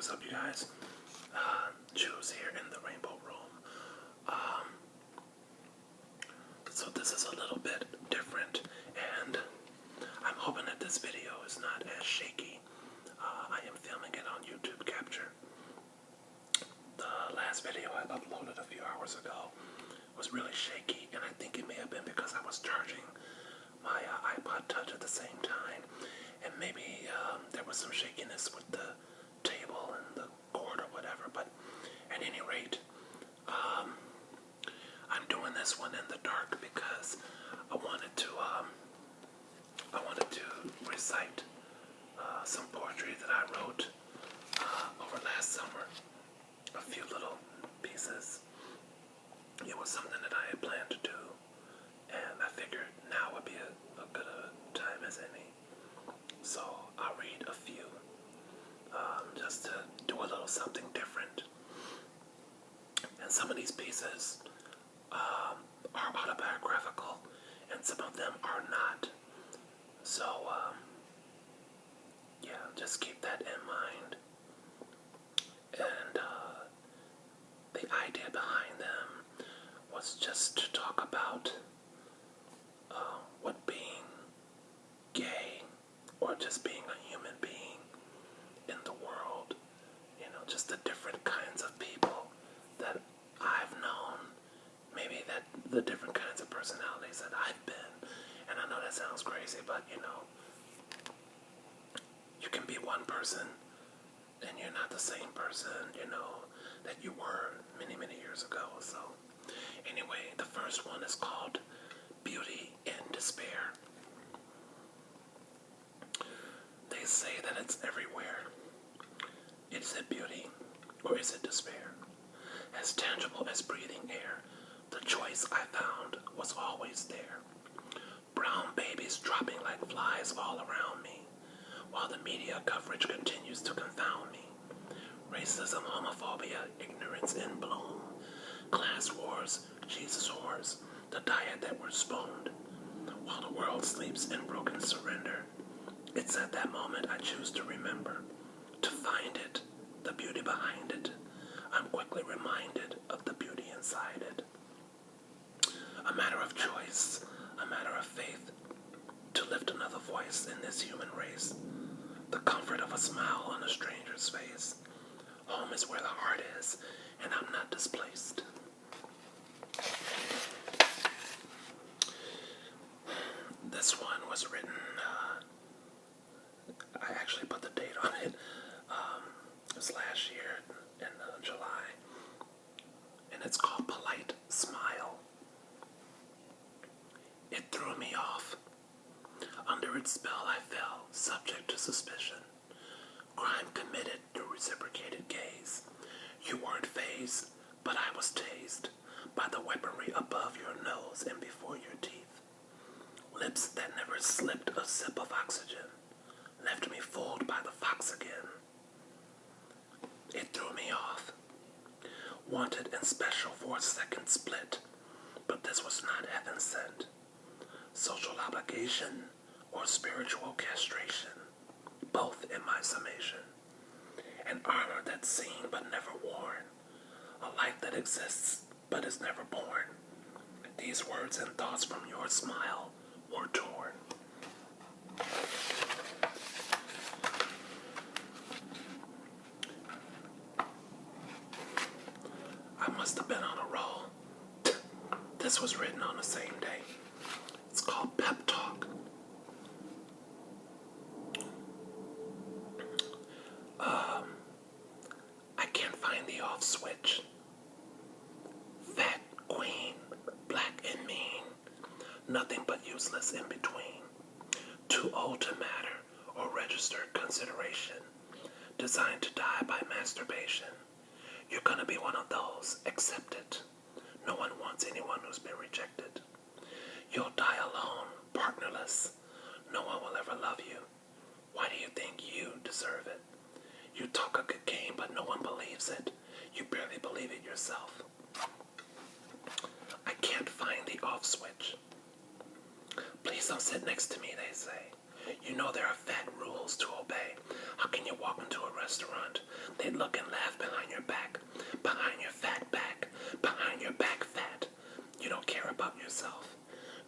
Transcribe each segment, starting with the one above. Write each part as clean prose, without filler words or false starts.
what's up, you guys? Juice here in the Rainbow Room. So this is a little bit different, and I'm hoping that this video is not as shaky. I am filming it on YouTube Capture. The last video I uploaded a few hours ago was really shaky, and I think it may have been because I was charging my iPod Touch at the same time, and maybe there was some shakiness with the table and the cord or whatever. But at any rate, I'm doing this one in the dark because I wanted to recite some poetry that I wrote over last summer. A few little pieces. It was something that I had planned to do, and I figured now would be a good time as any. So I'll read a few, just to do a little something different. And some of these pieces are autobiographical, and some of them are not. So, yeah, just keep that in mind. And the idea behind them was just to talk about what being gay or just being a human being in the world, just the different kinds of people that I've known, maybe that the different kinds of personalities that I've been. And I know that sounds crazy, but you can be one person and you're not the same person, that you were many, many years ago. So anyway, the first one is called Beauty in Despair. They say that it's everywhere. Is it beauty or is it despair? As tangible as breathing air, the choice I found was always there. Brown babies dropping like flies all around me, while the media coverage continues to confound me. Racism, homophobia, ignorance in bloom. Class wars, Jesus whores, the diet that we're spooned. While the world sleeps in broken surrender, it's at that moment I choose to remember, to find it, the beauty behind it. I'm quickly reminded of the beauty inside it. A matter of choice, a matter of faith, to lift another voice in this human race. The comfort of a smile on a stranger's face. Home is where the heart is, and I'm not displaced. This one was written, I actually put the date on it. It was last year in July. And it's called Polite Smile. It threw me off. Under its spell I fell, subject to suspicion. Crime committed through reciprocated gaze. You weren't fazed, but I was tased by the weaponry above your nose and before your teeth. Lips that never slipped a sip of oxygen left me fooled by the fox again. It threw me off. Wanted and special for a second split, but this was not heaven sent. Social obligation or spiritual castration, both in my summation. An armor that's seen but never worn, a life that exists but is never born. These words and thoughts from your smile were torn. I must have been on a roll. This was written on the same day. It's called Pep Talk. I can't find the off switch. Fat queen, black and mean, nothing but useless in between. Too old to matter or register consideration, designed to die by masturbation. You're gonna be one of those, accept it. No one wants anyone who's been rejected. You'll die alone, partnerless. No one will ever love you. Why do you think you deserve it? You talk a good game, but no one believes it. You barely believe it yourself. I can't find the off switch. Please don't sit next to me, they say. You know there are fat rules to obey. How can you walk into into a restaurant, they'd look and laugh behind your back, behind your fat back, behind your back fat. You don't care about yourself.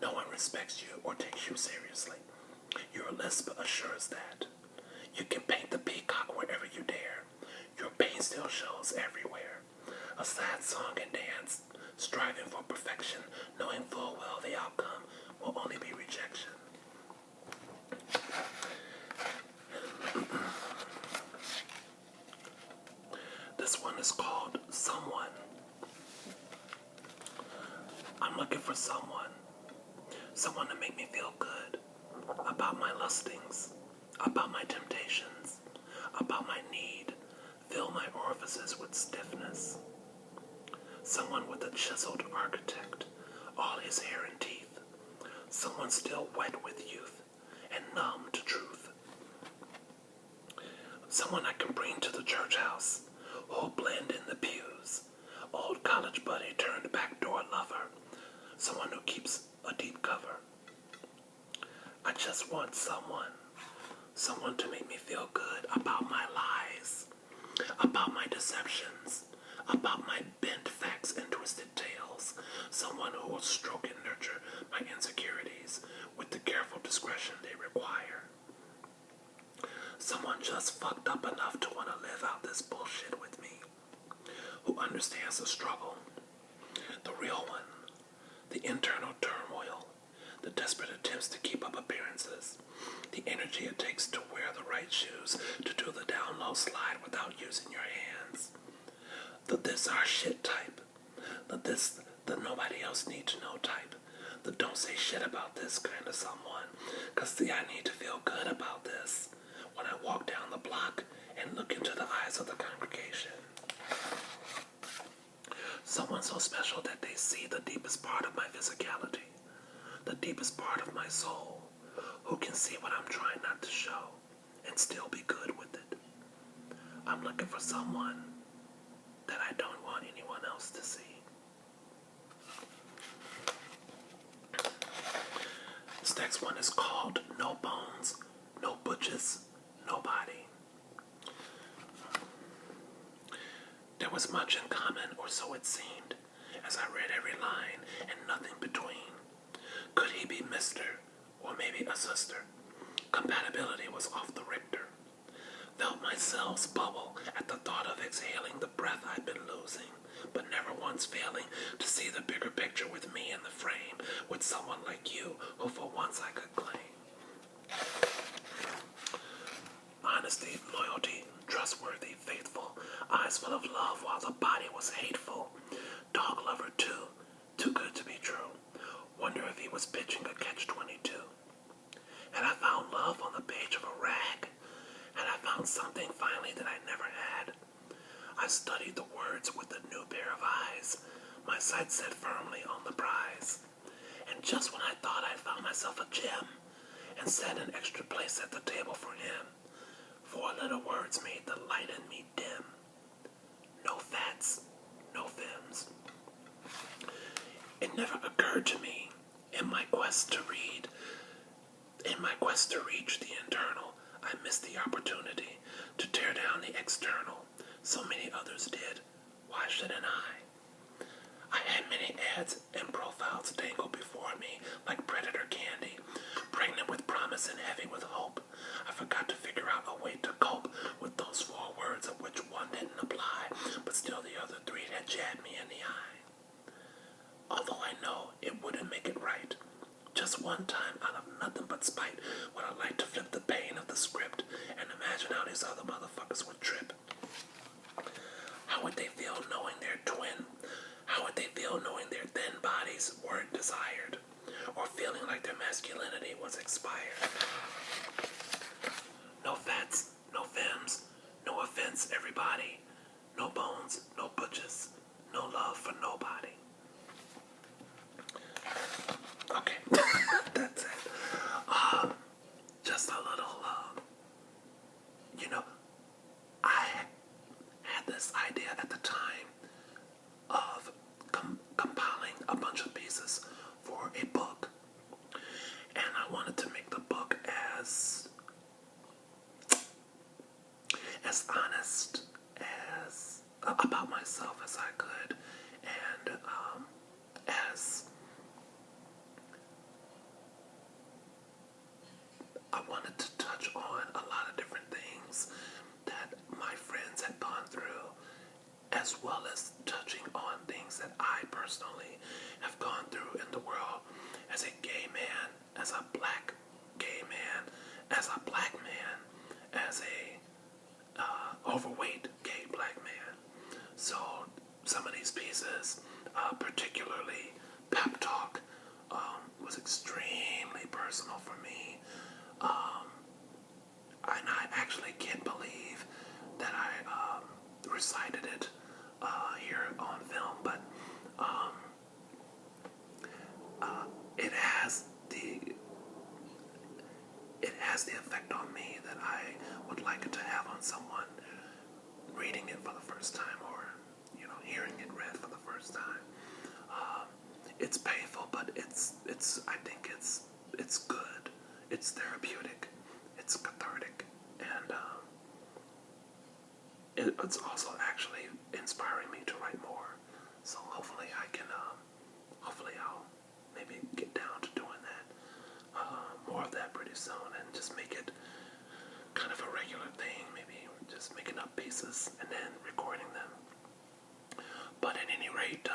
No one respects you or takes you seriously. Your lisp assures that. You can paint the peacock wherever you dare. Your pain still shows everywhere. A sad song and dance, striving for perfection, knowing full well the outcome will only be rejection. This one is called Someone. I'm looking for someone to make me feel good about my lustings, about my temptations, about my need, fill my orifices with stiffness. Someone with a chiseled architect, all his hair and teeth. Someone still wet with youth and numb to truth. Someone I can bring to the church house, who'll blend in the pews. Old college buddy turned backdoor lover. Someone who keeps a deep cover. I just want someone to make me feel good about my lies, about my deceptions, about my bent facts and twisted tales. Someone who will stroke and nurture my insecurities with the careful discretion they require. Someone just fucked up enough to want to live out this bullshit with me, who understands the struggle, the real one, the internal turmoil, the desperate attempts to keep up appearances, the energy it takes to wear the right shoes, to do the down low slide without using your hands, the this our shit type, the nobody else need to know type, the don't say shit about this kind of someone, 'cause see, I need to feel good about this when I walk down the block and look into the eyes of the congregation. Someone so special that they see the deepest part of my physicality, the deepest part of my soul, who can see what I'm trying not to show and still be good with it. I'm looking for someone that I don't want anyone else to see. This next one is called No Bones, No Butches, Nobody. There was much in common, or so it seemed, as I read every line and nothing between. Could he be Mr. or maybe a sister? Compatibility was off the Richter. Felt my cells bubble at the thought of exhaling the breath I'd been losing, but never once failing to see the bigger picture with me in the frame, with someone like you who for once I could claim. Honesty, loyalty, trustworthy, faithful, eyes full of love while the body was hateful. Dog lover too good to be true. Wonder if he was pitching a catch-22. Had I found love on the page of a rag? Had I found something finally that I never had? I studied the words with a new pair of eyes, my sights set firmly on the prize. And just when I thought I'd found myself a gem, and set an extra place at the table for him, 4 little words made the light in me dim. No fats, no femmes. It never occurred to me in my quest to reach the internal, I missed the opportunity to tear down the external. So many others did. Why shouldn't I? I had many ads and profiles dangle before me like predator candy, pregnant with promise and heavy with hope. I forgot to figure out a way to cope with those 4 words of which one didn't apply, but still the other 3 had jabbed me in the eye. Although I know it wouldn't make it right. Just one time, out of nothing but spite, would I like to flip the pain of the script and imagine how these other motherfuckers would trip. How would they feel knowing their twin? How would they feel knowing their thin bodies weren't desired? Or feeling like their masculinity was expired? No fats, no femmes, no offense, everybody. No bones, no butches, no love for nobody. Okay, that's it. Just a little, I had this idea at the time of compiling a bunch of pieces for a book. And I wanted to make the book as about myself as I could, and as I wanted to touch on a lot of different things that my friends had gone through, as well as touching on things that I personally have gone through in the world as a gay man, as a black gay man, as a black man, as a overweight gay black man. So some of these pieces, particularly Pep Talk, was extremely personal for me. And I actually can't believe that I recited it here on film, but it has the effect on me that I would like it to have on someone reading it for the first time, or hearing it read for the first time. It's painful, but I think it's good. It's therapeutic. It's cathartic, and it's also actually inspiring me to write more. So hopefully I can, hopefully I'll maybe get down to doing that, more of that pretty soon, and just make it kind of a regular thing. Maybe just making up pieces and then recording them. But at any rate,